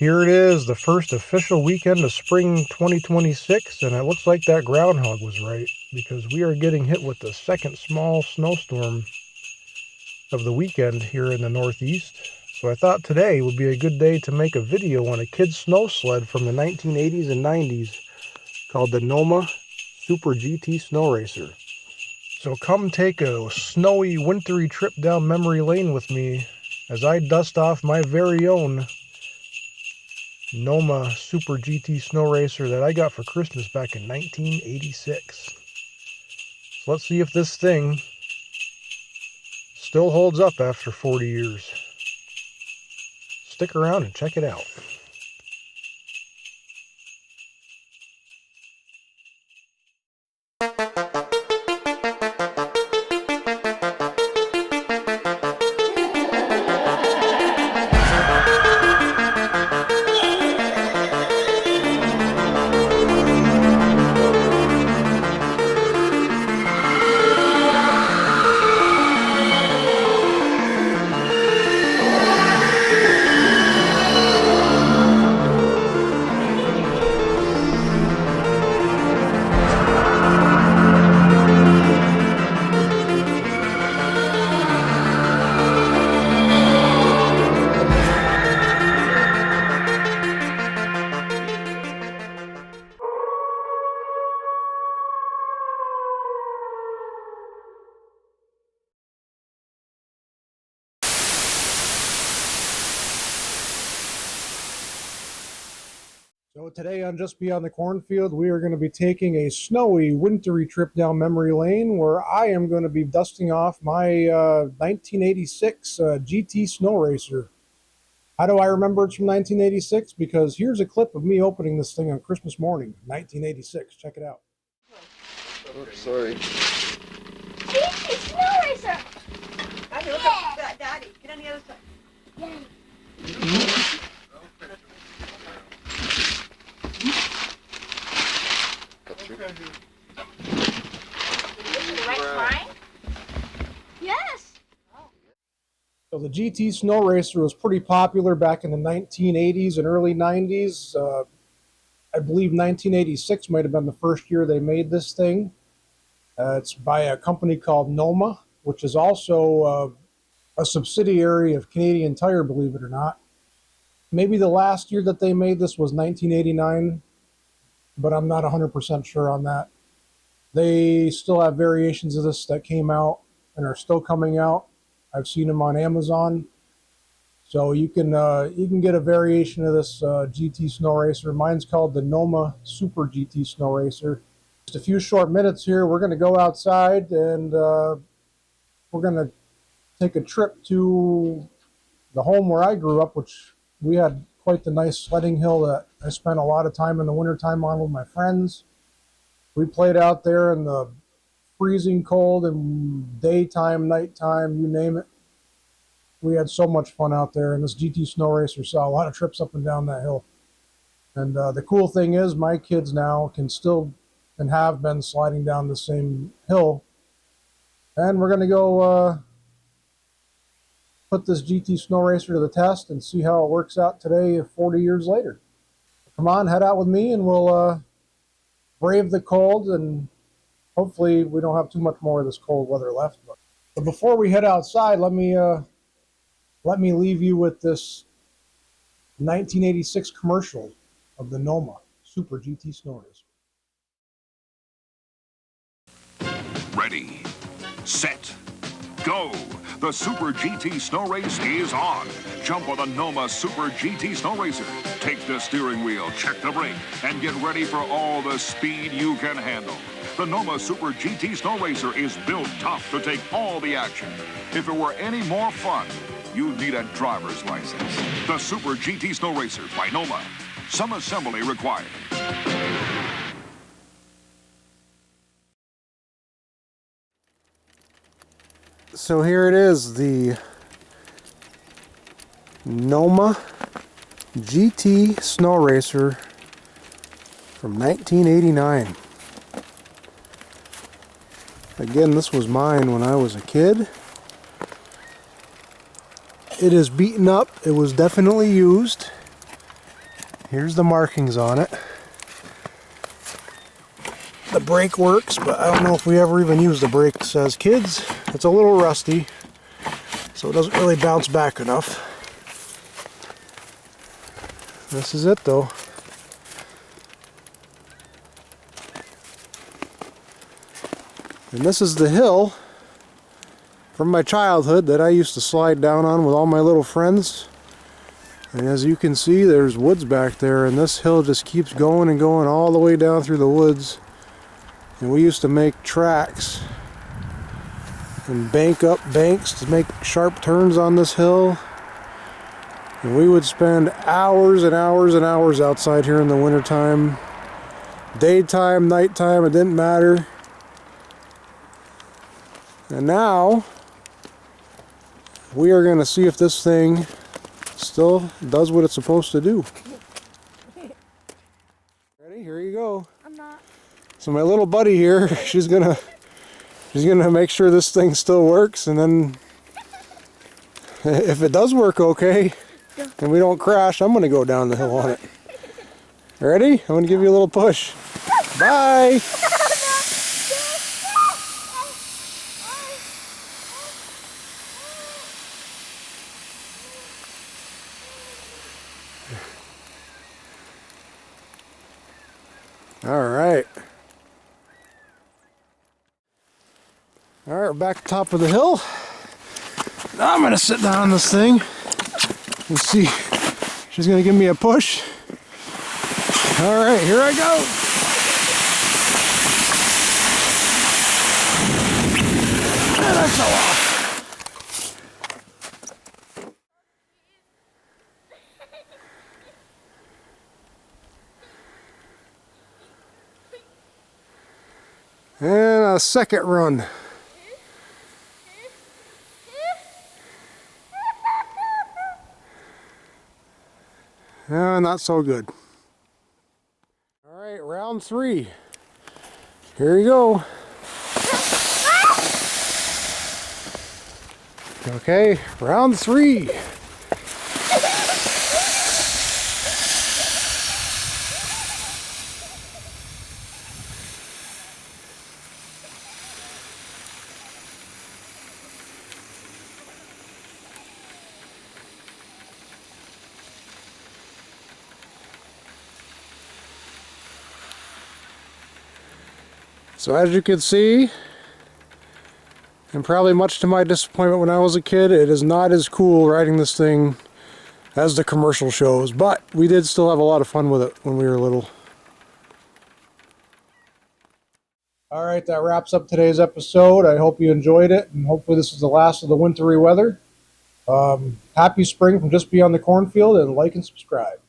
Here it is, the first official weekend of spring 2026, and it looks like that groundhog was right, because we are getting hit with the second small snowstorm of the weekend here in the Northeast. So I thought today would be a good day to make a video on a kid's snow sled from the 1980s and 90s called the NOMA Super GT Snoracer. So come take a snowy, wintry trip down memory lane with me as I dust off my very own NOMA Super GT Snoracer that I got for Christmas back in 1986. So let's see if this thing still holds up after 40 years. Stick around and check it out. So today on Just Beyond the Cornfield, we are going to be taking a snowy, wintry trip down memory lane where I am going to be dusting off my 1986 GT Snoracer. How do I remember it's from 1986? Because here's a clip of me opening this thing on Christmas morning, 1986. Check it out. Oh, sorry. GT Snoracer! Daddy, look at that, Daddy. Get on the other side. Yay. Yes. So the GT Snoracer was pretty popular back in the 1980s and early 90s. I believe 1986 might have been the first year they made this thing. It's by a company called NOMA, which is also a subsidiary of Canadian Tire, believe it or not. Maybe the last year that they made this was 1989, but I'm not 100% sure on that. They still have variations of this that came out and are still coming out. I've seen them on Amazon. So you can get a variation of this GT Snoracer. Mine's called the NOMA Super GT Snoracer. Just a few short minutes here. We're going to go outside and we're going to take a trip to the home where I grew up, which we had quite the nice sledding hill that I spent a lot of time in the wintertime on with my friends. We played out there in the freezing cold and daytime, nighttime, you name it. We had so much fun out there, and this GT Snoracer saw a lot of trips up and down that hill. And the cool thing is my kids now can still and have been sliding down the same hill. And we're going to go put this GT Snoracer to the test and see how it works out today 40 years later. Come on, head out with me and we'll brave the cold, and hopefully we don't have too much more of this cold weather left. But before we head outside, let me leave you with this 1986 commercial of the NOMA Super GT Snoracer. Ready, set, go. The Super GT Snoracer is on. Jump on the NOMA Super GT Snoracer. Take the steering wheel, check the brake, and get ready for all the speed you can handle. The NOMA Super GT Snoracer is built tough to take all the action. If it were any more fun, you'd need a driver's license. The Super GT Snoracer by NOMA. Some assembly required. So here it is, the NOMA GT Snoracer from 1989. Again, this was mine when I was a kid. It is beaten up. It was definitely used. Here's the markings on it. The brake works, but I don't know if we ever even used the brakes as kids. It's a little rusty, so it doesn't really bounce back enough. This is it though. And this is the hill from my childhood that I used to slide down on with all my little friends. And as you can see, there's woods back there, and this hill just keeps going and going all the way down through the woods. And we used to make tracks and bank up banks to make sharp turns on this hill. And we would spend hours and hours and hours outside here in the wintertime. Daytime, nighttime, it didn't matter. And now, we are going to see if this thing still does what it's supposed to do. Ready? Here you go. I'm not. So my little buddy here, she's gonna make sure this thing still works, and then if it does work okay and we don't crash, I'm gonna go down the hill on it. Ready? I'm gonna give you a little push. Bye! All right. All right, we're back at the top of the hill. Now I'm gonna sit down on this thing and see. She's gonna give me a push. All right, here I go. And I fell off. And a second run. Not so good. All right, round 3. Here you go. Okay, round 3. So as you can see, and probably much to my disappointment when I was a kid, it is not as cool riding this thing as the commercial shows, but we did still have a lot of fun with it when we were little. All right, that wraps up today's episode. I hope you enjoyed it, and hopefully this is the last of the wintry weather. Happy spring from Just Beyond the Cornfield, and like and subscribe.